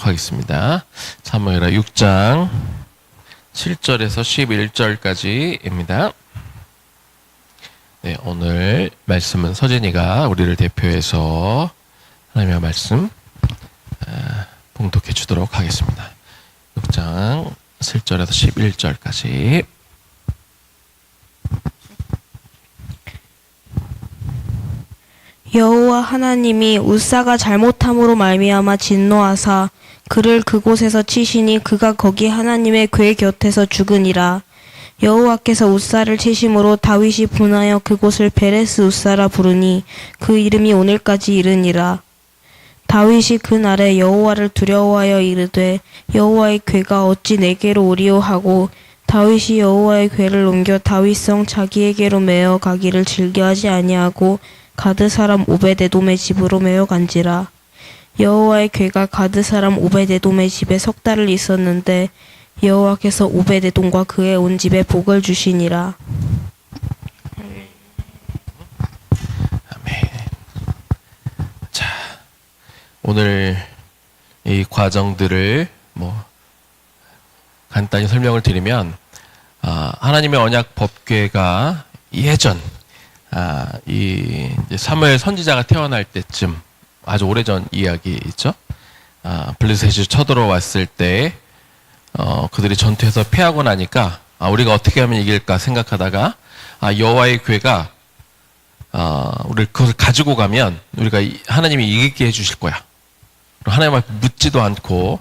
보도록 하겠습니다. 사무엘하 6장 7절에서 11절까지입니다. 네, 오늘 말씀은 서진이가 우리를 대표해서 하나님의 말씀 봉독해 주도록 하겠습니다. 6장 7절에서 11절까지. 여호와 하나님이 웃사가 잘못함으로 말미암아 진노하사 그를 그곳에서 치시니 그가 거기 하나님의 궤 곁에서 죽으니라. 여호와께서 웃사를 치심으로 다윗이 분하여 그곳을 베레스 웃사라 부르니 그 이름이 오늘까지 이르니라. 다윗이 그날에 여호와를 두려워하여 이르되 여호와의 궤가 어찌 내게로 오리오 하고 다윗이 여호와의 궤를 옮겨 다윗성 자기에게로 메어 가기를 즐겨하지 아니하고 가드 사람 오베데돔의 집으로 메어 간지라. 여호와의 궤가 가드 사람 오베데돔의 집에 석 달을 있었는데 여호와께서 오베데돔과 그의 온 집에 복을 주시니라. 아멘. 자, 오늘 이 과정들을 간단히 설명을 드리면, 하나님의 언약 법궤가 예전 이 사무엘 선지자가 태어날 때쯤, 아주 오래전 이야기 있죠. 블레셋이 쳐들어왔을 때 그들이 전투에서 패하고 나니까 우리가 어떻게 하면 이길까 생각하다가 여호와의 궤가 우리 그것을 가지고 가면 우리가 하나님이 이기게 해주실 거야. 하나님 앞에 묻지도 않고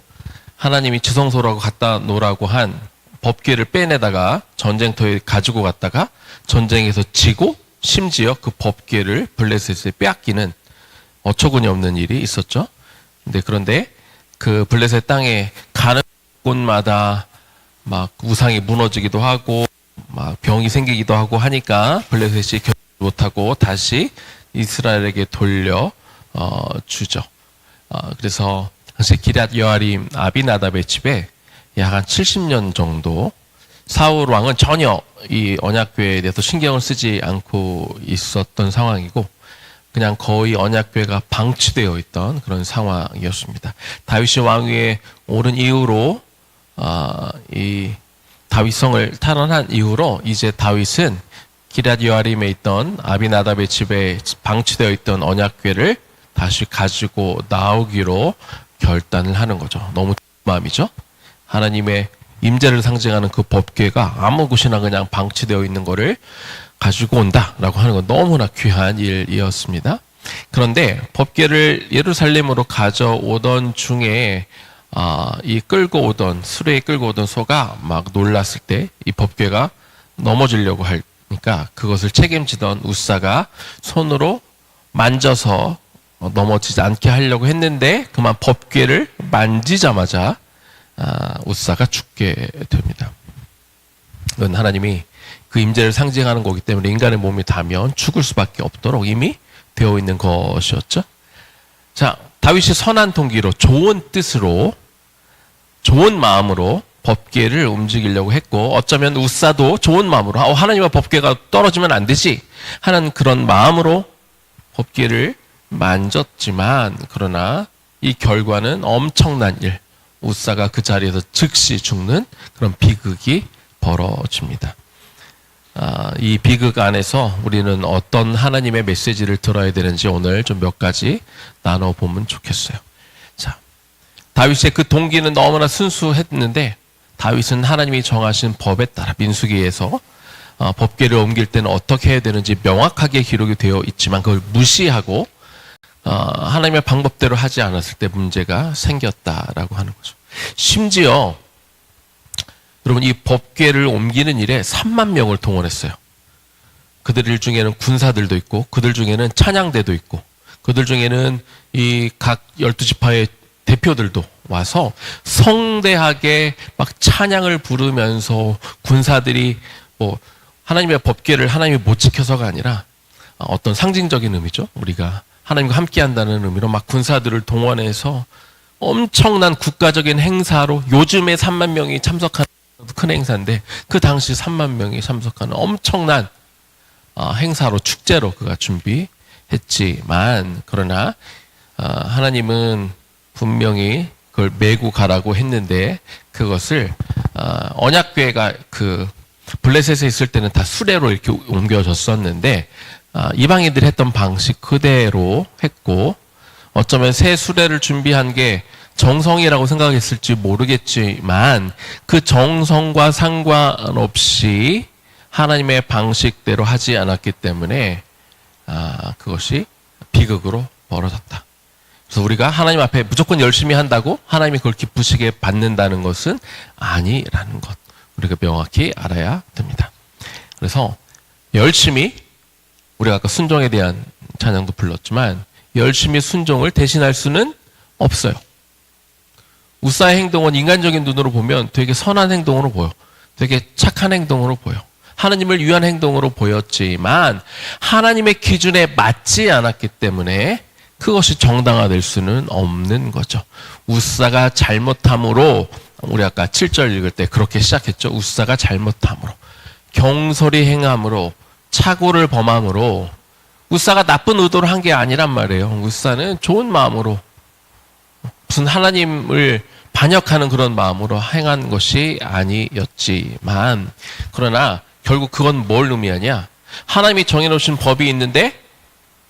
하나님이 지성소라고 갖다 놓으라고 한 법궤를 빼내다가 전쟁터에 가지고 갔다가 전쟁에서 지고 심지어 그 법궤를 블레셋에 빼앗기는 어처구니 없는 일이 있었죠. 그런데 그 블레셋 땅에 가는 곳마다 막 우상이 무너지기도 하고 막 병이 생기기도 하고 하니까 블레셋이 견디지 못하고 다시 이스라엘에게 돌려 주죠. 그래서 당시 기럇 여아림 아비나답의 집에 약 한 70년 정도 사울 왕은 전혀 이 언약궤에 대해서 신경을 쓰지 않고 있었던 상황이고 그냥 거의 언약궤가 방치되어 있던 그런 상황이었습니다. 다윗이 왕위에 오른 이후로 이 다윗성을 탈환한 이후로 이제 다윗은 기럇 여아림에 있던 아비나답의 집에 방치되어 있던 언약궤를 다시 가지고 나오기로 결단을 하는 거죠. 너무 마음이죠. 하나님의 임재를 상징하는 그 법궤가 아무 곳이나 그냥 방치되어 있는 거를 가지고 온다라고 하는 건 너무나 귀한 일이었습니다. 그런데 법궤를 예루살렘으로 가져오던 중에 이 끌고 오던 수레에 끌고 오던 소가 막 놀랐을 때 이 법궤가 넘어지려고 하니까 그것을 책임지던 웃사가 손으로 만져서 넘어지지 않게 하려고 했는데 그만 법궤를 만지자마자 웃사가 죽게 됩니다. 이건 하나님이 그 임재를 상징하는 거기 때문에 인간의 몸이 닿으면 죽을 수밖에 없도록 이미 되어 있는 것이었죠. 자, 다윗이 선한 동기로 좋은 뜻으로 좋은 마음으로 법궤를 움직이려고 했고 어쩌면 웃사도 좋은 마음으로 하나님의 법궤가 떨어지면 안 되지 하는 그런 마음으로 법궤를 만졌지만 그러나 이 결과는 엄청난 일, 웃사가 그 자리에서 즉시 죽는 그런 비극이 벌어집니다. 이 비극 안에서 우리는 어떤 하나님의 메시지를 들어야 되는지 오늘 좀 몇 가지 나눠보면 좋겠어요. 자, 다윗의 그 동기는 너무나 순수했는데 다윗은 하나님이 정하신 법에 따라 민수기에서 법궤를 옮길 때는 어떻게 해야 되는지 명확하게 기록이 되어 있지만 그걸 무시하고 하나님의 방법대로 하지 않았을 때 문제가 생겼다라고 하는 거죠. 심지어 여러분 이 법궤를 옮기는 일에 3만 명을 동원했어요. 그들 중에는 군사들도 있고 그들 중에는 찬양대도 있고 그들 중에는 이 각 12지파의 대표들도 와서 성대하게 막 찬양을 부르면서 군사들이 하나님의 법궤를 하나님이 못 지켜서가 아니라 어떤 상징적인 의미죠. 우리가 하나님과 함께 한다는 의미로 막 군사들을 동원해서 엄청난 국가적인 행사로 요즘에 3만 명이 참석하는 큰 행사인데 그 당시 3만 명이 참석하는 엄청난 행사로 축제로 그가 준비했지만 그러나 하나님은 분명히 그걸 메고 가라고 했는데 그것을 언약궤가 그 블레셋에 있을 때는 다 수레로 이렇게 옮겨졌었는데 이방인들이 했던 방식 그대로 했고 어쩌면 새 수레를 준비한 게 정성이라고 생각했을지 모르겠지만 그 정성과 상관없이 하나님의 방식대로 하지 않았기 때문에 그것이 비극으로 벌어졌다. 그래서 우리가 하나님 앞에 무조건 열심히 한다고 하나님이 그걸 기쁘시게 받는다는 것은 아니라는 것 우리가 명확히 알아야 됩니다. 그래서 열심히 우리가 아까 순종에 대한 찬양도 불렀지만 열심히 순종을 대신할 수는 없어요. 우사의 행동은 인간적인 눈으로 보면 되게 선한 행동으로 보여. 되게 착한 행동으로 보여. 하나님을 위한 행동으로 보였지만 하나님의 기준에 맞지 않았기 때문에 그것이 정당화될 수는 없는 거죠. 우사가 잘못함으로 우리 아까 7절 읽을 때 그렇게 시작했죠. 우사가 잘못함으로 경솔히 행함으로 착오를 범함으로 우사가 나쁜 의도로 한 게 아니란 말이에요. 우사는 좋은 마음으로 무슨 하나님을 반역하는 그런 마음으로 행한 것이 아니었지만 그러나 결국 그건 뭘 의미하냐? 하나님이 정해놓으신 법이 있는데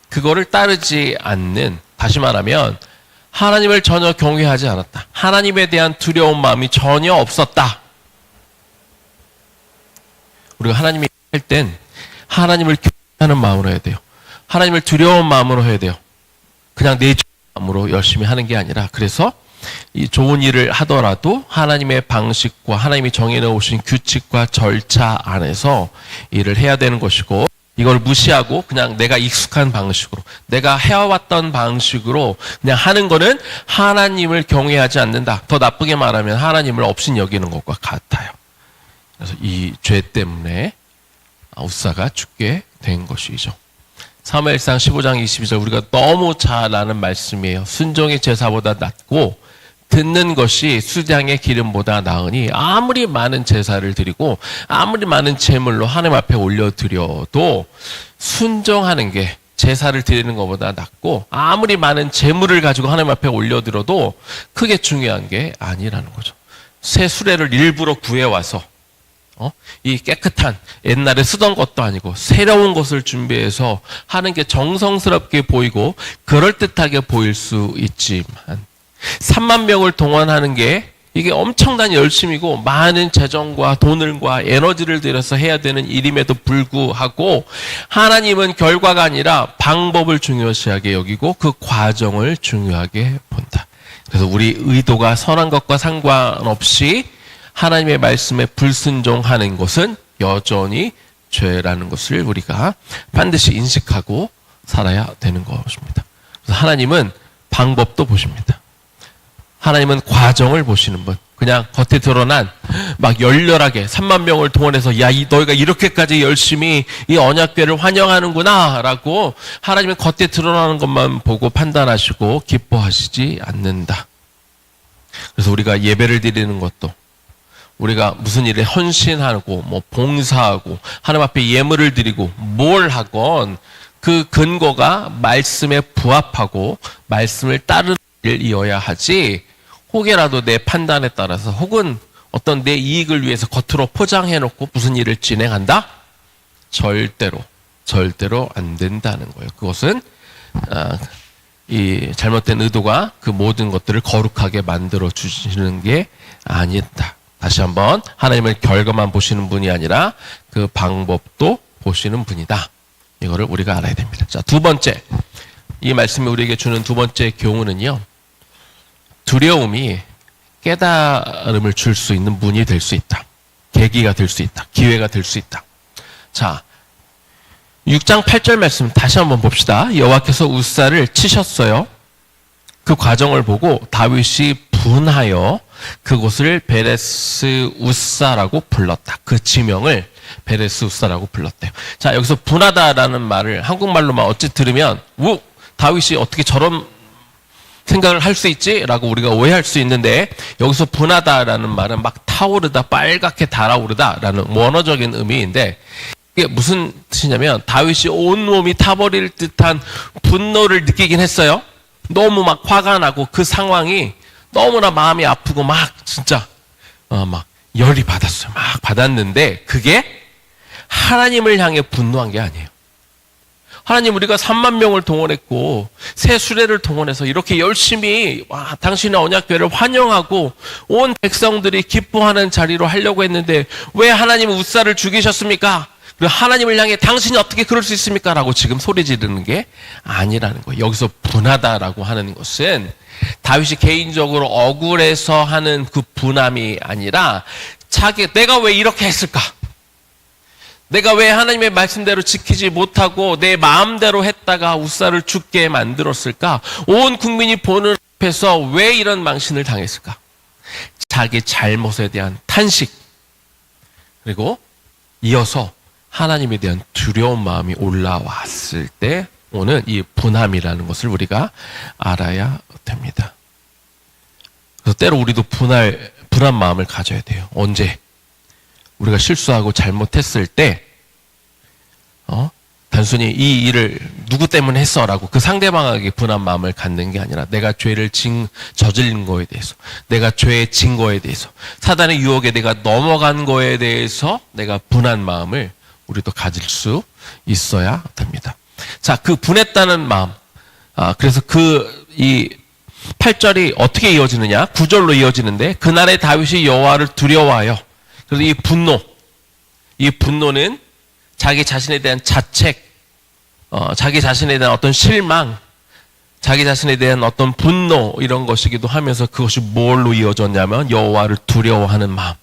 그거를 따르지 않는 다시 말하면 하나님을 전혀 경외하지 않았다. 하나님에 대한 두려운 마음이 전혀 없었다. 우리가 하나님이 할 땐 하나님을 경외하는 마음으로 해야 돼요. 하나님을 두려운 마음으로 해야 돼요. 그냥 내 마음으로 열심히 하는 게 아니라 그래서 이 좋은 일을 하더라도 하나님의 방식과 하나님이 정해놓으신 규칙과 절차 안에서 일을 해야 되는 것이고 이걸 무시하고 그냥 내가 익숙한 방식으로 내가 해왔던 방식으로 그냥 하는 거는 하나님을 경외하지 않는다. 더 나쁘게 말하면 하나님을 없인 여기는 것과 같아요. 그래서 이 죄 때문에 우사가 죽게 된 것이죠. 사무엘상 15장 22절 우리가 너무 잘 아는 말씀이에요. 순종의 제사보다 낫고 듣는 것이 수장의 기름보다 나으니 아무리 많은 제사를 드리고 아무리 많은 제물로 하나님 앞에 올려드려도 순종하는 게 제사를 드리는 것보다 낫고 아무리 많은 제물을 가지고 하나님 앞에 올려드려도 크게 중요한 게 아니라는 거죠. 새 수레를 일부러 구해와서 이 깨끗한 옛날에 쓰던 것도 아니고 새로운 것을 준비해서 하는 게 정성스럽게 보이고 그럴듯하게 보일 수 있지만 3만 명을 동원하는 게 이게 엄청난 열심이고 많은 재정과 돈과 에너지를 들여서 해야 되는 일임에도 불구하고 하나님은 결과가 아니라 방법을 중요시하게 여기고 그 과정을 중요하게 본다. 그래서 우리 의도가 선한 것과 상관없이 하나님의 말씀에 불순종하는 것은 여전히 죄라는 것을 우리가 반드시 인식하고 살아야 되는 것입니다. 그래서 하나님은 방법도 보십니다. 하나님은 과정을 보시는 분. 그냥 겉에 드러난 막 열렬하게 3만 명을 동원해서 야, 너희가 이렇게까지 열심히 이 언약궤를 환영하는구나 라고 하나님은 겉에 드러나는 것만 보고 판단하시고 기뻐하시지 않는다. 그래서 우리가 예배를 드리는 것도 우리가 무슨 일에 헌신하고 뭐 봉사하고 하나님 앞에 예물을 드리고 뭘 하건 그 근거가 말씀에 부합하고 말씀을 따르는 일이어야 하지 혹여라도 내 판단에 따라서 혹은 어떤 내 이익을 위해서 겉으로 포장해놓고 무슨 일을 진행한다? 절대로 안 된다는 거예요. 그것은 이 잘못된 의도가 그 모든 것들을 거룩하게 만들어 주시는 게 아니다. 다시 한번 하나님을 결과만 보시는 분이 아니라 그 방법도 보시는 분이다. 이거를 우리가 알아야 됩니다. 자, 두 번째. 이 말씀이 우리에게 주는 두 번째 교훈은요. 두려움이 깨달음을 줄 수 있는 문이 될 수 있다. 계기가 될 수 있다. 기회가 될 수 있다. 자, 6장 8절 말씀 다시 한번 봅시다. 여호와께서 우사를 치셨어요. 그 과정을 보고 다윗이 분하여 그곳을 베레스 우사라고 불렀다. 그 지명을 베레스 우사라고 불렀대요. 자, 여기서 분하다라는 말을 한국말로만 어찌 들으면 다윗이 어떻게 저런 생각을 할 수 있지? 라고 우리가 오해할 수 있는데 여기서 분하다라는 말은 막 타오르다, 빨갛게 달아오르다 라는 원어적인 의미인데 이게 무슨 뜻이냐면 다윗이 온몸이 타버릴 듯한 분노를 느끼긴 했어요. 너무 막 화가 나고 그 상황이 너무나 마음이 아프고 막 진짜 막 열이 받았어요. 막 받았는데 그게 하나님을 향해 분노한 게 아니에요. 하나님, 우리가 3만 명을 동원했고 새 수레를 동원해서 이렇게 열심히 당신의 언약궤를 환영하고 온 백성들이 기뻐하는 자리로 하려고 했는데 왜 하나님은 웃사를 죽이셨습니까? 그리고 하나님을 향해 당신이 어떻게 그럴 수 있습니까? 라고 지금 소리 지르는 게 아니라는 거예요. 여기서 분하다라고 하는 것은 다윗이 개인적으로 억울해서 하는 그 분함이 아니라 내가 왜 이렇게 했을까? 내가 왜 하나님의 말씀대로 지키지 못하고 내 마음대로 했다가 웃사를 죽게 만들었을까? 온 국민이 보는 앞에서 왜 이런 망신을 당했을까? 자기 잘못에 대한 탄식, 그리고 이어서 하나님에 대한 두려운 마음이 올라왔을 때 오는 이 분함이라는 것을 우리가 알아야 됩니다. 그래서 때로 우리도 분한 마음을 가져야 돼요. 언제? 우리가 실수하고 잘못했을 때, 단순히 이 일을 누구 때문에 했어라고 그 상대방에게 분한 마음을 갖는 게 아니라 내가 죄를 저질린 거에 대해서, 내가 죄에 진 거에 대해서, 사단의 유혹에 내가 넘어간 거에 대해서 내가 분한 마음을 우리도 가질 수 있어야 됩니다. 자, 그 분했다는 마음. 그래서 이 8절이 어떻게 이어지느냐? 9절로 이어지는데 그날에 다윗이 여호와를 두려워하여, 그래서 이 분노는 자기 자신에 대한 자책, 자기 자신에 대한 어떤 실망, 자기 자신에 대한 어떤 분노, 이런 것이기도 하면서 그것이 뭘로 이어졌냐면 여호와를 두려워하는 마음.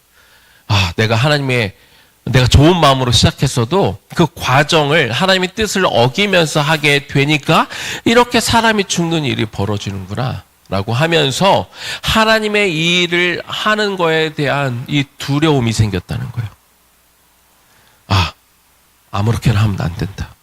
내가 좋은 마음으로 시작했어도 그 과정을 하나님의 뜻을 어기면서 하게 되니까 이렇게 사람이 죽는 일이 벌어지는구나 라고 하면서 하나님의 이 일을 하는 거에 대한 이 두려움이 생겼다는 거예요. 아무렇게나 하면 안 된다.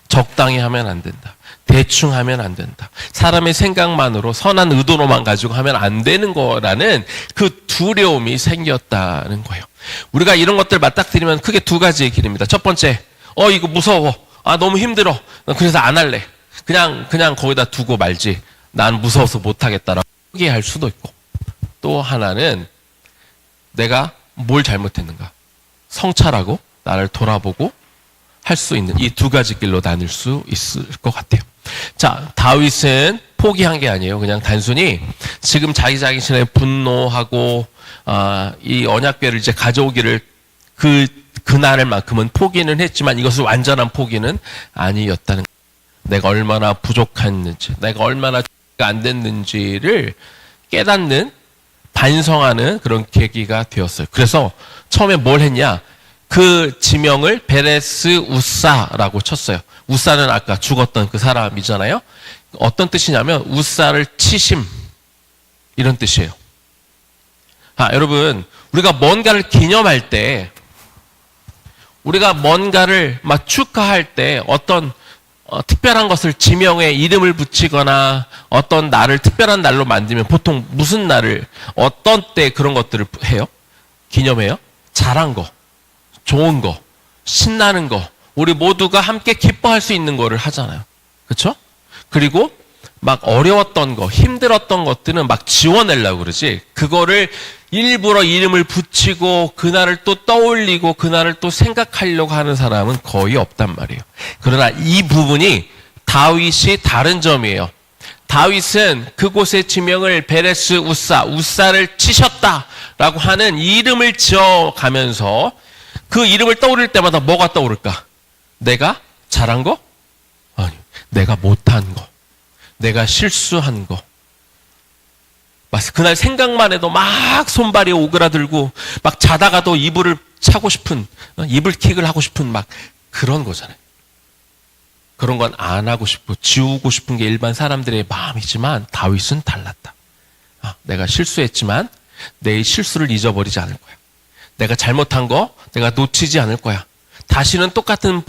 적당히 하면 안 된다. 대충 하면 안 된다. 사람의 생각만으로 선한 의도로만 가지고 하면 안 되는 거라는 그 두려움이 생겼다는 거예요. 우리가 이런 것들 맞닥뜨리면 크게 두 가지의 길입니다. 첫 번째, 이거 무서워. 너무 힘들어. 그래서 안 할래. 그냥 거기다 두고 말지. 난 무서워서 못 하겠다라고 포기할 수도 있고. 또 하나는 내가 뭘 잘못했는가. 성찰하고 나를 돌아보고 할 수 있는 이 두 가지 길로 나눌 수 있을 것 같아요. 자, 다윗은 포기한 게 아니에요. 그냥 단순히 지금 자기 자신의 분노하고 이 언약궤를 이제 가져오기를 그날만큼은 포기는 했지만 이것은 완전한 포기는 아니었다는 거예요. 내가 얼마나 부족했는지, 내가 얼마나 안 됐는지를 깨닫는, 반성하는 그런 계기가 되었어요. 그래서 처음에 뭘 했냐? 그 지명을 베레스 우사라고 쳤어요. 우사는 아까 죽었던 그 사람이잖아요. 어떤 뜻이냐면 우사를 치심, 이런 뜻이에요. 여러분, 우리가 뭔가를 기념할 때, 우리가 뭔가를 막 축하할 때 어떤 특별한 것을 지명에 이름을 붙이거나 어떤 날을 특별한 날로 만들면 보통 무슨 날을, 어떤 때 그런 것들을 해요? 기념해요? 잘한 거, 좋은 거, 신나는 거, 우리 모두가 함께 기뻐할 수 있는 거를 하잖아요. 그렇죠? 그리고 막 어려웠던 거, 힘들었던 것들은 막 지워내려고 그러지. 그거를 일부러 이름을 붙이고 그날을 또 떠올리고 그날을 또 생각하려고 하는 사람은 거의 없단 말이에요. 그러나 이 부분이 다윗이 다른 점이에요. 다윗은 그곳의 지명을 베레스 우사를 치셨다라고 하는 이름을 지어가면서 그 이름을 떠올릴 때마다 뭐가 떠오를까? 내가 잘한 거? 아니, 내가 못한 거. 내가 실수한 거. 그날 생각만 해도 막 손발이 오그라들고 막 자다가도 이불을 차고 싶은, 이불킥을 하고 싶은 막 그런 거잖아요. 그런 건 안 하고 싶고 지우고 싶은 게 일반 사람들의 마음이지만 다윗은 달랐다. 내가 실수했지만 내 실수를 잊어버리지 않을 거야. 내가 잘못한 거 내가 놓치지 않을 거야. 다시는 똑같은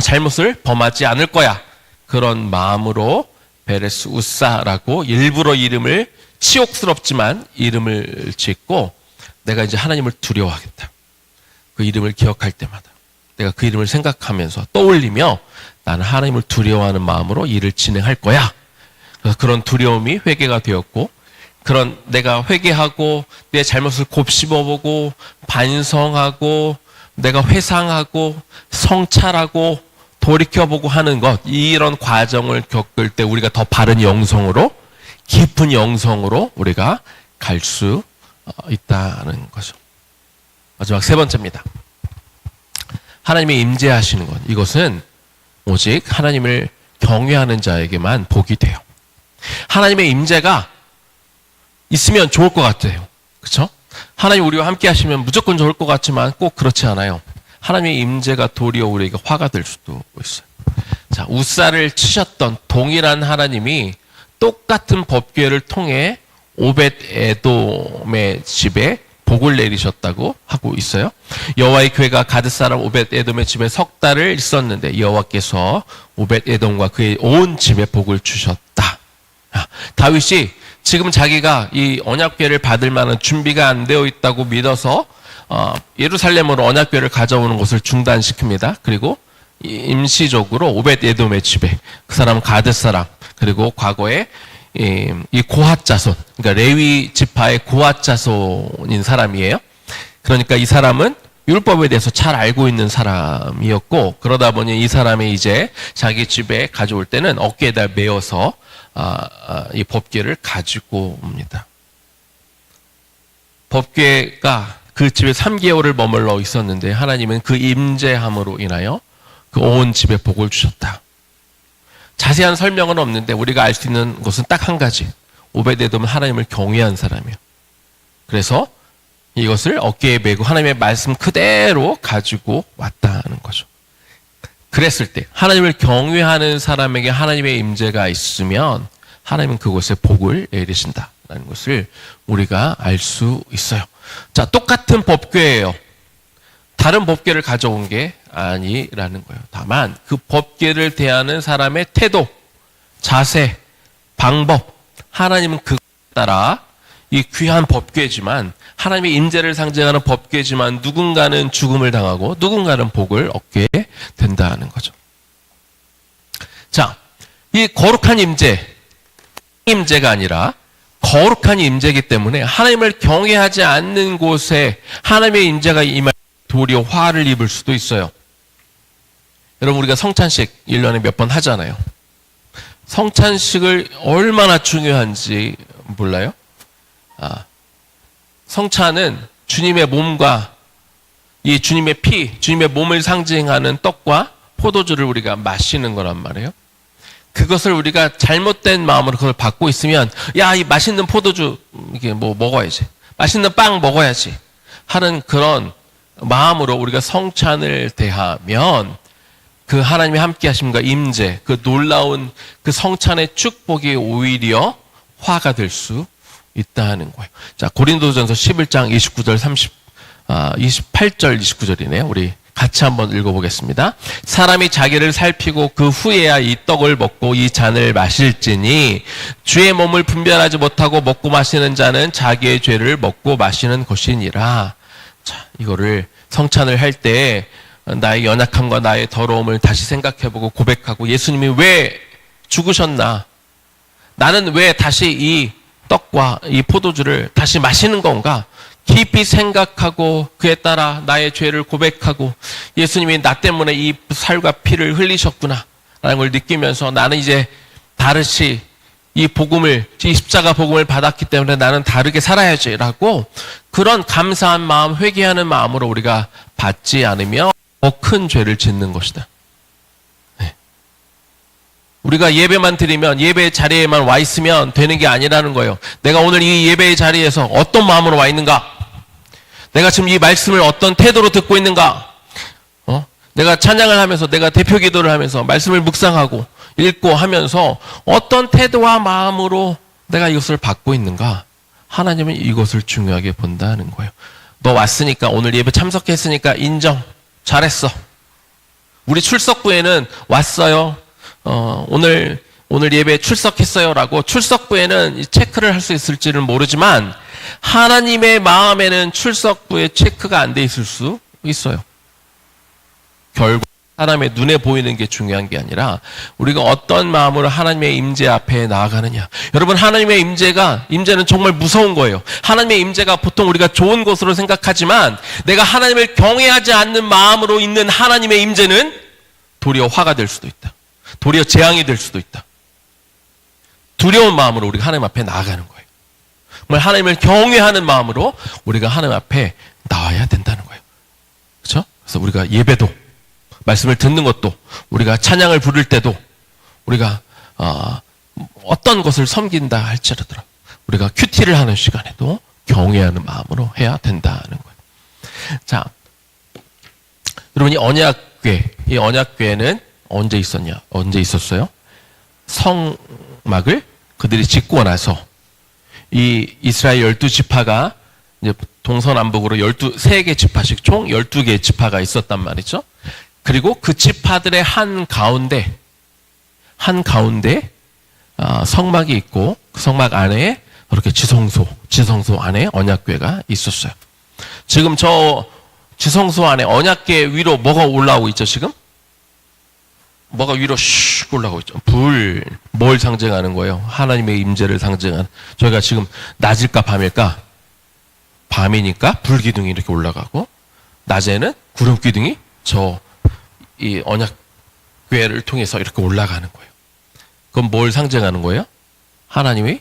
잘못을 범하지 않을 거야. 그런 마음으로 베레스 우사라고 일부러 이름을, 치욕스럽지만 이름을 짓고 내가 이제 하나님을 두려워하겠다. 그 이름을 기억할 때마다 내가 그 이름을 생각하면서 떠올리며 나는 하나님을 두려워하는 마음으로 일을 진행할 거야. 그래서 그런 두려움이 회개가 되었고 그런 내가 회개하고 내 잘못을 곱씹어보고 반성하고 내가 회상하고 성찰하고 돌이켜보고 하는 것, 이런 과정을 겪을 때 우리가 더 바른 영성으로, 깊은 영성으로 우리가 갈 수 있다는 거죠. 마지막 세 번째입니다. 하나님이 임재하시는 것, 이것은 오직 하나님을 경외하는 자에게만 복이 돼요. 하나님의 임재가 있으면 좋을 것 같아요. 그렇죠? 하나님 우리와 함께 하시면 무조건 좋을 것 같지만 꼭 그렇지 않아요. 하나님의 임재가 도리어 우리에게 화가 될 수도 있어요. 자, 우사를 치셨던 동일한 하나님이 똑같은 법궤를 통해 오벳 에돔의 집에 복을 내리셨다고 하고 있어요. 여호와의 교회가 가드 사람 오벳 에돔의 집에 석 달을 있었는데 여호와께서 오벳 에돔과 그의 온 집에 복을 주셨다. 다윗이 지금 자기가 이 언약궤를 받을 만한 준비가 안 되어 있다고 믿어서 예루살렘으로 언약궤를 가져오는 것을 중단시킵니다. 그리고 임시적으로 오벳 에돔의 집에, 그 사람 가드 사람, 그리고 과거에 이 고핫 자손, 그러니까 레위 지파의 고핫 자손인 사람이에요. 그러니까 이 사람은 율법에 대해서 잘 알고 있는 사람이었고, 그러다 보니 이 사람이 이제 자기 집에 가져올 때는 어깨에다 메어서 이 법궤를 가지고 옵니다. 법궤가 그 집에 3개월을 머물러 있었는데 하나님은 그 임재함으로 인하여 그 온 집에 복을 주셨다. 자세한 설명은 없는데 우리가 알 수 있는 것은 딱 한 가지. 오벳에돔은 하나님을 경외한 사람이에요. 그래서 이것을 어깨에 메고 하나님의 말씀 그대로 가지고 왔다는 거죠. 그랬을 때 하나님을 경외하는 사람에게 하나님의 임재가 있으면 하나님은 그곳에 복을 내리신다라는 것을 우리가 알 수 있어요. 자, 똑같은 법궤예요. 다른 법궤를 가져온 게 아니라는 거예요. 다만 그 법궤를 대하는 사람의 태도, 자세, 방법, 하나님은 그에 따라 이 귀한 법궤지만, 하나님의 임재를 상징하는 법궤지만 누군가는 죽음을 당하고 누군가는 복을 얻게 된다는 거죠. 자, 이 거룩한 임재가 아니라 거룩한 임재이기 때문에 하나님을 경외하지 않는 곳에 하나님의 임재가 임할 도리어 화를 입을 수도 있어요. 여러분, 우리가 성찬식 1년에 몇 번 하잖아요. 성찬식을 얼마나 중요한지 몰라요? 성찬은 주님의 몸과 이 주님의 피, 주님의 몸을 상징하는 떡과 포도주를 우리가 마시는 거란 말이에요. 그것을 우리가 잘못된 마음으로 그걸 받고 있으면, 야, 이 맛있는 포도주, 이게 뭐 먹어야지. 맛있는 빵 먹어야지. 하는 그런 마음으로 우리가 성찬을 대하면 그 하나님의 함께 하심과 임재, 그 놀라운 그 성찬의 축복이 오히려 화가 될 수 있다는 거예요. 자, 고린도전서 11장 29절 28절 29절이네요. 우리 같이 한번 읽어보겠습니다. 사람이 자기를 살피고 그 후에야 이 떡을 먹고 이 잔을 마실지니 주의 몸을 분별하지 못하고 먹고 마시는 자는 자기의 죄를 먹고 마시는 것이니라. 자, 이거를 성찬을 할 때 나의 연약함과 나의 더러움을 다시 생각해보고 고백하고, 예수님이 왜 죽으셨나? 나는 왜 다시 이 떡과 이 포도주를 다시 마시는 건가? 깊이 생각하고 그에 따라 나의 죄를 고백하고, 예수님이 나 때문에 이 살과 피를 흘리셨구나 라는 걸 느끼면서 나는 이제 다르시 이 복음을, 이 십자가 복음을 받았기 때문에 나는 다르게 살아야지 라고, 그런 감사한 마음, 회개하는 마음으로 우리가 받지 않으면 더 큰 죄를 짓는 것이다. 네. 우리가 예배만 드리면, 예배 자리에만 와 있으면 되는 게 아니라는 거예요. 내가 오늘 이 예배의 자리에서 어떤 마음으로 와 있는가? 내가 지금 이 말씀을 어떤 태도로 듣고 있는가? 내가 찬양을 하면서, 내가 대표 기도를 하면서 말씀을 묵상하고 읽고 하면서 어떤 태도와 마음으로 내가 이것을 받고 있는가? 하나님은 이것을 중요하게 본다는 거예요. 너 왔으니까, 오늘 예배 참석했으니까 인정. 잘했어. 우리 출석부에는 왔어요. 오늘 예배에 출석했어요 라고 출석부에는 체크를 할 수 있을지는 모르지만, 하나님의 마음에는 출석부에 체크가 안 돼 있을 수 있어요. 결국 사람의 눈에 보이는 게 중요한 게 아니라 우리가 어떤 마음으로 하나님의 임재 앞에 나아가느냐. 여러분, 하나님의 임재는 정말 무서운 거예요. 하나님의 임재가 보통 우리가 좋은 것으로 생각하지만 내가 하나님을 경외하지 않는 마음으로 있는 하나님의 임재는 도리어 화가 될 수도 있다. 도리어 재앙이 될 수도 있다. 두려운 마음으로 우리가 하나님 앞에 나아가는 거예요. 정말 하나님을 경외하는 마음으로 우리가 하나님 앞에 나와야 된다는 거예요. 그렇죠? 그래서 우리가 예배도, 말씀을 듣는 것도, 우리가 찬양을 부를 때도, 우리가 어떤 것을 섬긴다 할지라도 우리가 큐티를 하는 시간에도 경외하는 마음으로 해야 된다는 거예요. 자, 여러분, 이 언약궤는 언제 있었어요? 성막을 그들이 짓고 나서 이 이스라엘 12지파가 이제 동서남북으로 13개 지파씩 총 12개의 지파가 있었단 말이죠. 그리고 그 지파들의 한 가운데 성막이 있고 그 성막 안에 이렇게 지성소 안에 언약궤가 있었어요. 지금 저 지성소 안에 언약궤 위로 뭐가 올라오고 있죠, 지금? 뭐가 위로 슉 올라오고 있죠. 뭘 상징하는 거예요? 하나님의 임재를 상징하는. 저희가 지금 낮일까 밤일까? 밤이니까 불기둥이 이렇게 올라가고, 낮에는 구름 기둥이 이 언약궤를 통해서 이렇게 올라가는 거예요. 그럼 뭘 상징하는 거예요? 하나님이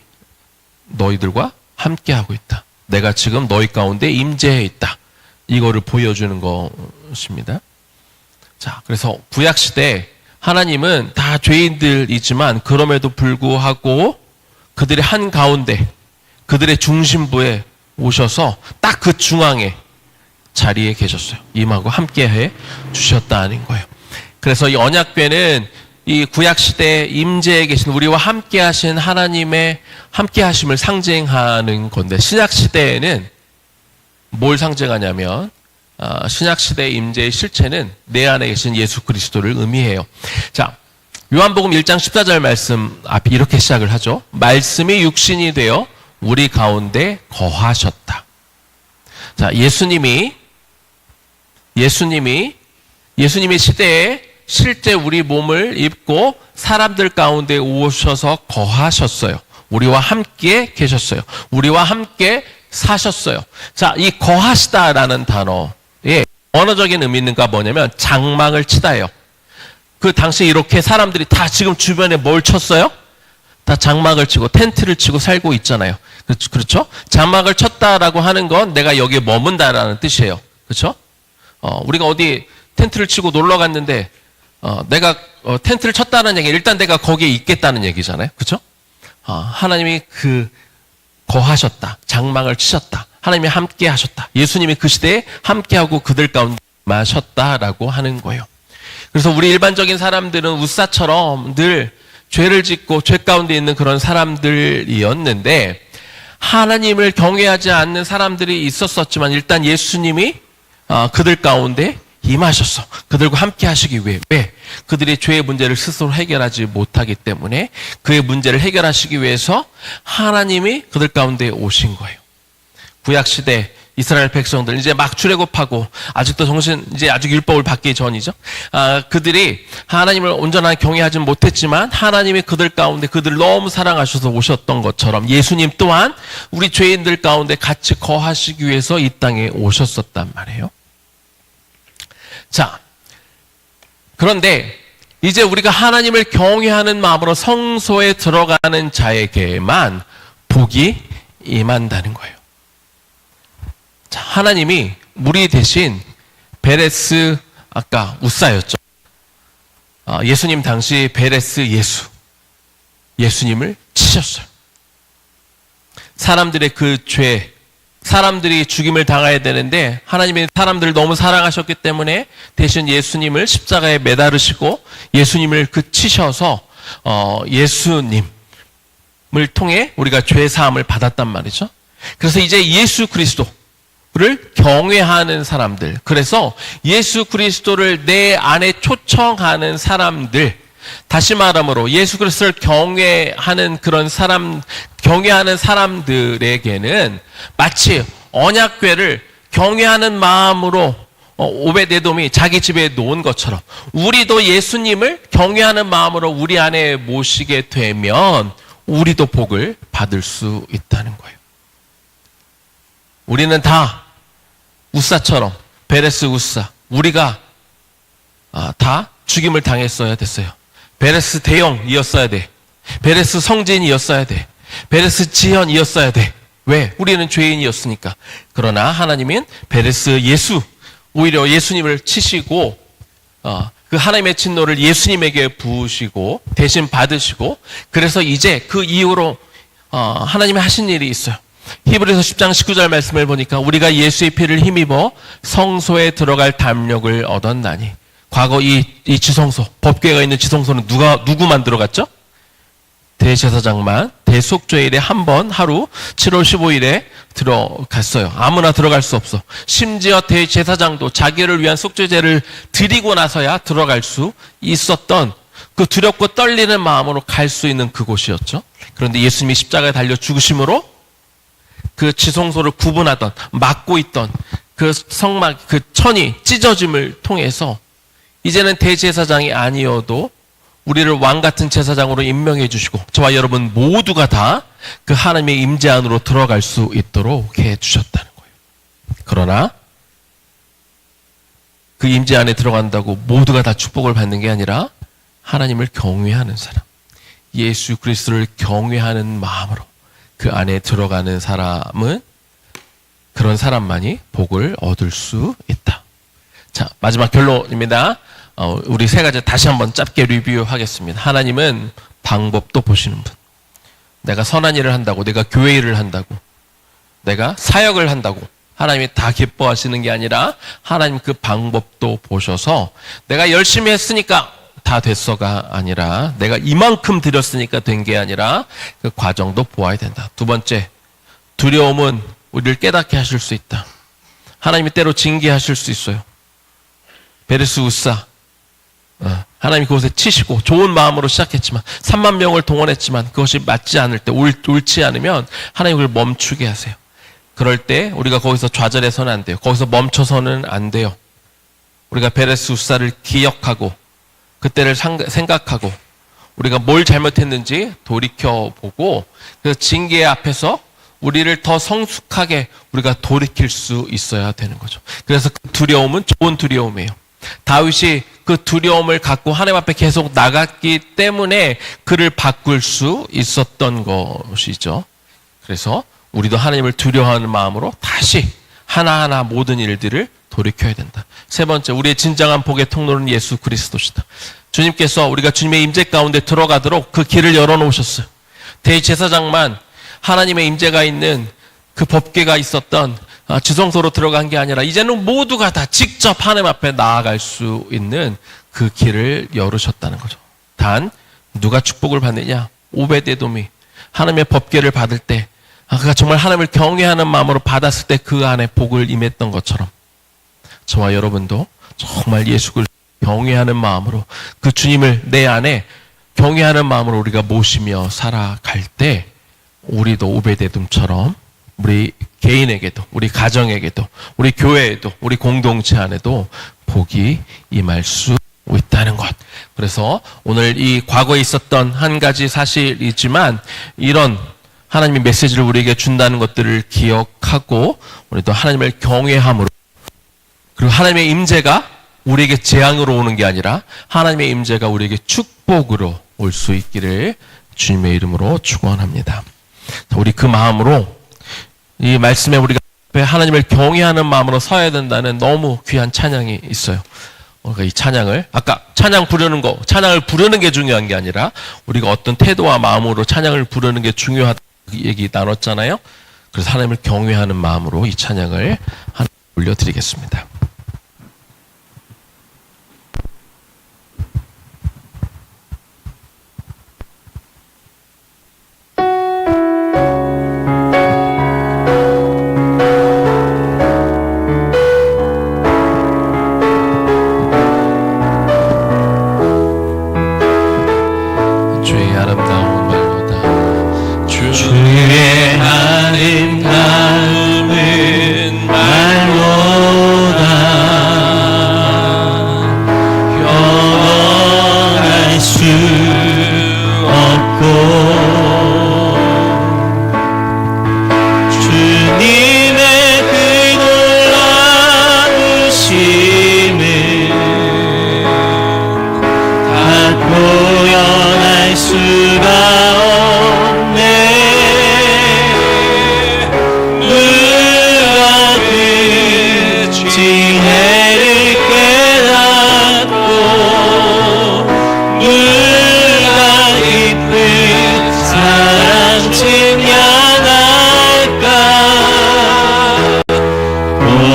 너희들과 함께하고 있다. 내가 지금 너희 가운데 임재해 있다. 이거를 보여주는 것입니다. 자, 그래서 구약시대 하나님은 다 죄인들이지만 그럼에도 불구하고 그들의 한가운데, 그들의 중심부에 오셔서 딱 그 중앙에 자리에 계셨어요. 임하고 함께해 주셨다는 거예요. 그래서 이 언약궤는 이 구약시대에 임재해 계신 우리와 함께하신 하나님의 함께하심을 상징하는 건데, 신약시대에는 뭘 상징하냐면 신약시대의 임재의 실체는 내 안에 계신 예수 그리스도를 의미해요. 자, 요한복음 1장 14절 말씀 앞이 이렇게 시작을 하죠. 말씀이 육신이 되어 우리 가운데 거하셨다. 자, 예수님이 시대에 실제 우리 몸을 입고 사람들 가운데 오셔서 거하셨어요. 우리와 함께 계셨어요. 우리와 함께 사셨어요. 자, 이 거하시다라는 단어의 언어적인 의미가 뭐냐면 장막을 치다예요. 그 당시 이렇게 사람들이 다 지금 주변에 뭘 쳤어요? 다 장막을 치고 텐트를 치고 살고 있잖아요. 그렇죠? 장막을 쳤다라고 하는 건 내가 여기에 머문다라는 뜻이에요. 그렇죠? 우리가 어디 텐트를 치고 놀러 갔는데 내가 텐트를 쳤다는 얘기는 일단 내가 거기에 있겠다는 얘기잖아요. 그렇죠? 하나님이 거하셨다. 장막을 치셨다. 하나님이 함께 하셨다. 예수님이 그 시대에 함께하고 그들 가운데 마셨다라고 하는 거예요. 그래서 우리 일반적인 사람들은 웃사처럼 늘 죄를 짓고 죄 가운데 있는 그런 사람들이었는데, 하나님을 경외하지 않는 사람들이 있었지만 일단 예수님이 그들 가운데 임하셨어. 그들과 함께 하시기 위해. 왜? 그들이 죄의 문제를 스스로 해결하지 못하기 때문에 그의 문제를 해결하시기 위해서 하나님이 그들 가운데 오신 거예요. 구약시대 이스라엘 백성들 이제 막 출애굽하고 아직도 이제 아직 율법을 받기 전이죠. 그들이 하나님을 온전하게 경외하지 못했지만 하나님이 그들 가운데 그들을 너무 사랑하셔서 오셨던 것처럼 예수님 또한 우리 죄인들 가운데 같이 거하시기 위해서 이 땅에 오셨었단 말이에요. 자, 그런데 이제 우리가 하나님을 경외하는 마음으로 성소에 들어가는 자에게만 복이 임한다는 거예요. 자, 하나님이 우리 대신 베레스, 아까 우사였죠. 예수님 당시 베레스 예수님을 치셨어요. 사람들의 그 죄, 사람들이 죽임을 당해야 되는데 하나님이 사람들을 너무 사랑하셨기 때문에 대신 예수님을 십자가에 매달으시고 예수님을 치셔서 예수님을 통해 우리가 죄 사함을 받았단 말이죠. 그래서 이제 예수 그리스도를 경외하는 사람들, 그래서 예수 그리스도를 내 안에 초청하는 사람들, 다시 말하므로 예수 그리스도를 경외하는 사람들에게는 마치 언약궤를 경외하는 마음으로 오베데돔이 자기 집에 놓은 것처럼 우리도 예수님을 경외하는 마음으로 우리 안에 모시게 되면 우리도 복을 받을 수 있다는 거예요. 우리는 다 우사처럼, 베레스 우사, 우리가 다 죽임을 당했어야 됐어요. 베레스 대형이었어야 돼. 베레스 성진이었어야 돼. 베레스 지현이었어야 돼. 왜? 우리는 죄인이었으니까. 그러나 하나님은 베레스 예수, 오히려 예수님을 치시고 그 하나님의 진노를 예수님에게 부으시고 대신 받으시고, 그래서 이제 그 이후로 하나님이 하신 일이 있어요. 히브리서 10장 19절 말씀을 보니까 우리가 예수의 피를 힘입어 성소에 들어갈 담력을 얻었나니. 과거 이 지성소, 법궤가 있는 지성소는 누구 만들어갔죠? 대제사장만 대속죄일에 한 번 하루 7월 15일에 들어갔어요. 아무나 들어갈 수 없어. 심지어 대제사장도 자기를 위한 속죄제를 드리고 나서야 들어갈 수 있었던 그 두렵고 떨리는 마음으로 갈 수 있는 그곳이었죠. 그런데 예수님이 십자가에 달려 죽으심으로 그 지성소를 구분하던, 막고 있던 그 성막, 그 천이 찢어짐을 통해서 이제는 대제사장이 아니어도 우리를 왕같은 제사장으로 임명해 주시고 저와 여러분 모두가 다 그 하나님의 임재 안으로 들어갈 수 있도록 해 주셨다는 거예요. 그러나 그 임재 안에 들어간다고 모두가 다 축복을 받는 게 아니라 하나님을 경외하는 사람, 예수 그리스도를 경외하는 마음으로 그 안에 들어가는 사람은, 그런 사람만이 복을 얻을 수 있다. 자, 마지막 결론입니다. 우리 세 가지 다시 한번 짧게 리뷰하겠습니다. 하나님은 방법도 보시는 분. 내가 선한 일을 한다고, 내가 교회 일을 한다고, 내가 사역을 한다고 하나님이 다 기뻐하시는 게 아니라 하나님 그 방법도 보셔서 내가 열심히 했으니까 다 됐어가 아니라, 내가 이만큼 드렸으니까 된 게 아니라 그 과정도 보아야 된다. 두 번째, 두려움은 우리를 깨닫게 하실 수 있다. 하나님이 때로 징계하실 수 있어요. 베레스 우사, 하나님이 그곳에 치시고 좋은 마음으로 시작했지만 3만 명을 동원했지만 그것이 맞지 않을 때, 옳지 않으면 하나님 그걸 멈추게 하세요. 그럴 때 우리가 거기서 좌절해서는 안 돼요. 거기서 멈춰서는 안 돼요. 우리가 베레스 우사를 기억하고 그때를 생각하고 우리가 뭘 잘못했는지 돌이켜보고 그 징계 앞에서 우리를 더 성숙하게 우리가 돌이킬 수 있어야 되는 거죠. 그래서 그 두려움은 좋은 두려움이에요. 다윗이 그 두려움을 갖고 하나님 앞에 계속 나갔기 때문에 그를 바꿀 수 있었던 것이죠. 그래서 우리도 하나님을 두려워하는 마음으로 다시 하나하나 모든 일들을 돌이켜야 된다. 세 번째, 우리의 진정한 복의 통로는 예수 그리스도시다. 주님께서 우리가 주님의 임재 가운데 들어가도록 그 길을 열어놓으셨어요. 대제사장만 하나님의 임재가 있는 그 법궤가 있었던 지성소로 들어간 게 아니라 이제는 모두가 다 직접 하나님 앞에 나아갈 수 있는 그 길을 열으셨다는 거죠. 단 누가 축복을 받느냐? 오베데돔이 하나님의 법궤를 받을 때, 그가 정말 하나님을 경외하는 마음으로 받았을 때 그 안에 복을 임했던 것처럼 저와 여러분도 정말 예수를 경외하는 마음으로, 그 주님을 내 안에 경외하는 마음으로 우리가 모시며 살아갈 때 우리도 오베데돔처럼 우리 개인에게도, 우리 가정에게도, 우리 교회에도, 우리 공동체 안에도 복이 임할 수 있다는 것. 그래서 오늘 이 과거에 있었던 한 가지 사실이지만 이런 하나님의 메시지를 우리에게 준다는 것들을 기억하고 우리도 하나님을 경외함으로, 그리고 하나님의 임재가 우리에게 재앙으로 오는 게 아니라 하나님의 임재가 우리에게 축복으로 올 수 있기를 주님의 이름으로 축원합니다. 우리 그 마음으로 이 말씀에 우리가 하나님을 경외하는 마음으로 서야 된다는 너무 귀한 찬양이 있어요. 그러니까 이 찬양을, 아까 찬양 부르는 거, 찬양을 부르는 게 중요한 게 아니라 우리가 어떤 태도와 마음으로 찬양을 부르는 게 중요하다 얘기 나눴잖아요. 그래서 하나님을 경외하는 마음으로 이 찬양을 하나 올려드리겠습니다. 주의 아름다운 말보다 주의 아름다운 말보다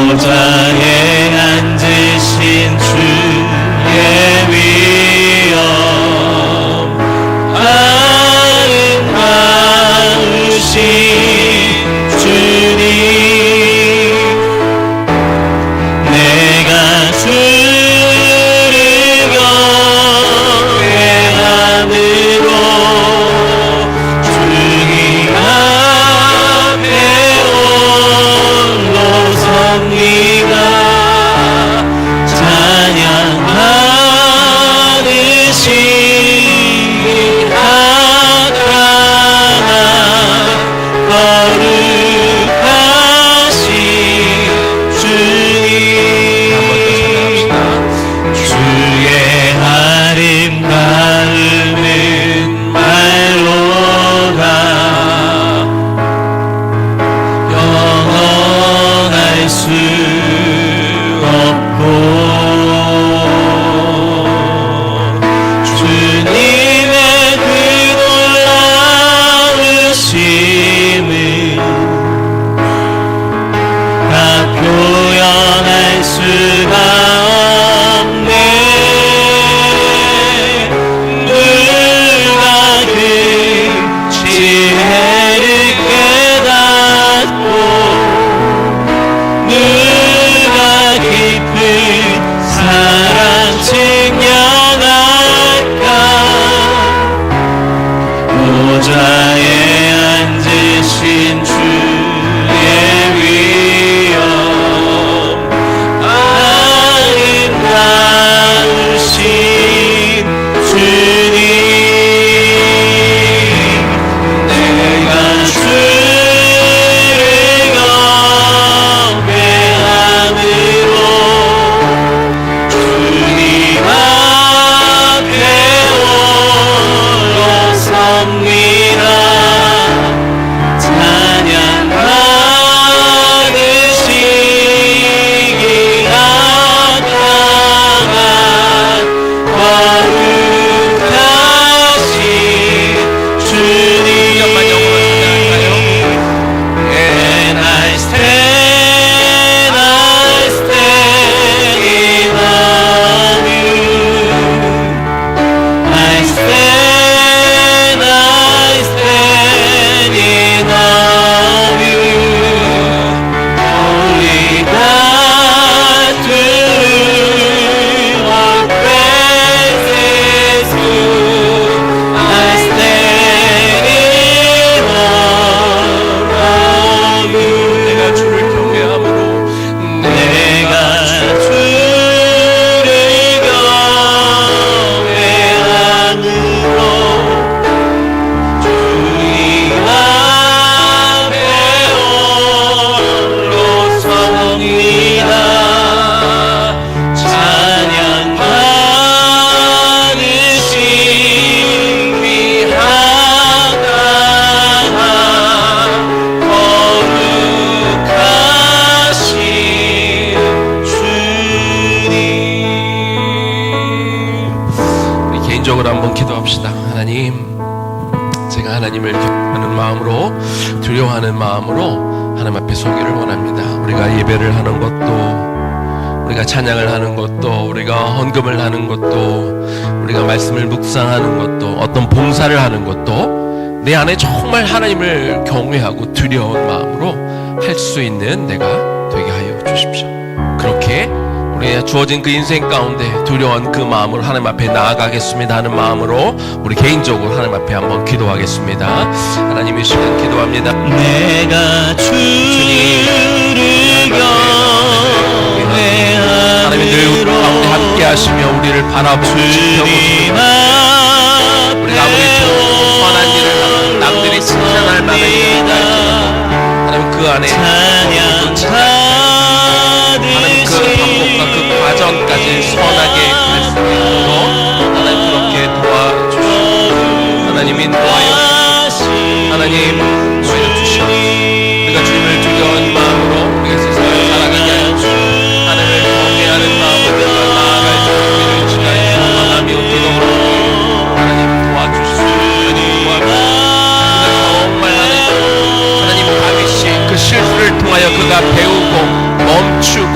보좌에 앉으신 주의 위엄 아름다우신 주님 내가 주를 경외함으로 주님 앞에 홀로 섭니다 찬양하듯이 악하나 거룩하신 주님 한번 더 찬양합시다. 주의 아름다움은 말로다 영원할 수 없고 주님의 그 놀라우심을 다 표현할 수가 없네 누가 그 지혜를 깨닫고 누가 깊은 사랑 증명할까 보좌에 앉으신 주의 위엄 아름다우신 주님 내가 주를 경외함으로 주님 앞에 홀로 섭니다 찬양하듯이 악하나 거룩하신 주님 한번만 영어로 찬양할까요? And I stand in love you I stand in love you Only God to our praises you I stand in love of you 내가 주를 경외함으로 내가 주를 경외함으로 주님 앞에 홀로 섭니다 찬양하듯이 귀하다 거룩하신 주님 우리 개인적으로 한번 기도합시다. 하나님, 제가 하나님을 경외하는 마음으로, 두려워하는 마음으로 하나님 앞에 서기를 원합니다. 우리가 예배를 하는 것도, 우리가 찬양을 하는 것도, 우리가 헌금을 하는 것도, 우리가 말씀을 묵상하는 것도, 어떤 봉사를 하는 것도 내 안에 정말 하나님을 경외하고 두려운 마음으로 할 수 있는 내가 되게 하여 주십시오. 그렇게 우리의 주어진 그 인생 가운데 두려운 그 마음으로 하나님 앞에 나아가겠습니다 하는 마음으로 우리 개인적으로 하나님 앞에 한번 기도하겠습니다. 하나님 이 시간 기도합니다. 내가 주를 하나님 늘 우리 가운데 함께 하시며 우리를 바라보고 지켜보시고 우리가 아무리 좋고 선한 일을 하면 남들이 칭찬할 만한 일을 하나님 그 안에 하나님 그 반복과 그 과정까지 선하게 갈 수 있도록 하나님 그렇게 도와주시고 하나님 인도하여 하나님 도와여 주시고 우리가 주님을 두려워하는 마음으로 우리가 세상을 살아가게 하여 주시고 하나님을 경외하는 마음으로 나아갈 수 있는 시간에 소망하며 기도하고 하나님 도와주시고 정말 하나님 다윗이 그 실수를 통하여 그가 배우고 멈추고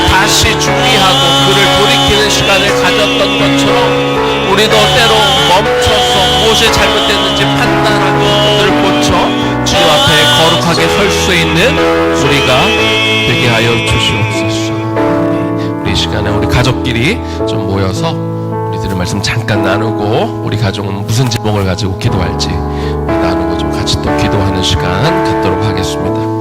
다시 준비하고 그를 돌이키는 시간을 가졌던 것처럼 우리도 때로 멈춰서 무엇이 잘못됐는지 판단하고 그들을 고쳐 주님 앞에 거룩하게 설 수 있는 우리가 되게 하여 주시옵소서. 우리 이 시간에 우리 가족끼리 좀 모여서 우리들의 말씀 잠깐 나누고 우리 가족은 무슨 제목을 가지고 기도할지 나누고 좀 같이 또 기도하는 시간 갖도록 하겠습니다.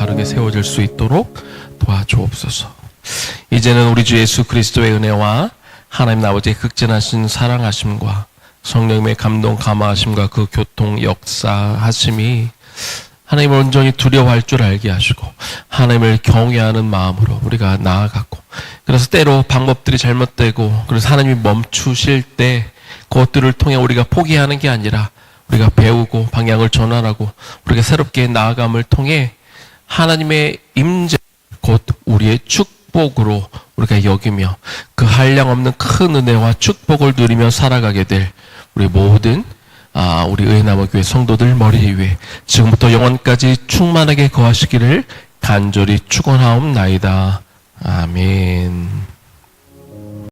바르게 세워질 수 있도록 도와주옵소서. 이제는 우리 주 예수 그리스도의 은혜와 하나님 아버지의 극진하신 사랑하심과 성령님의 감동 감화하심과 그 교통 역사하심이 하나님을 온전히 두려워할 줄 알게 하시고 하나님을 경외하는 마음으로 우리가 나아갔고, 그래서 때로 방법들이 잘못되고 그래서 하나님이 멈추실 때 그것들을 통해 우리가 포기하는 게 아니라 우리가 배우고 방향을 전환하고 우리가 새롭게 나아감을 통해 하나님의 임재 곧 우리의 축복으로 우리가 여기며 그 한량없는 큰 은혜와 축복을 누리며 살아가게 될 우리 모든 우리 의나무교회 성도들 머리 위에 지금부터 영원까지 충만하게 거하시기를 간절히 축원하옵나이다. 아멘.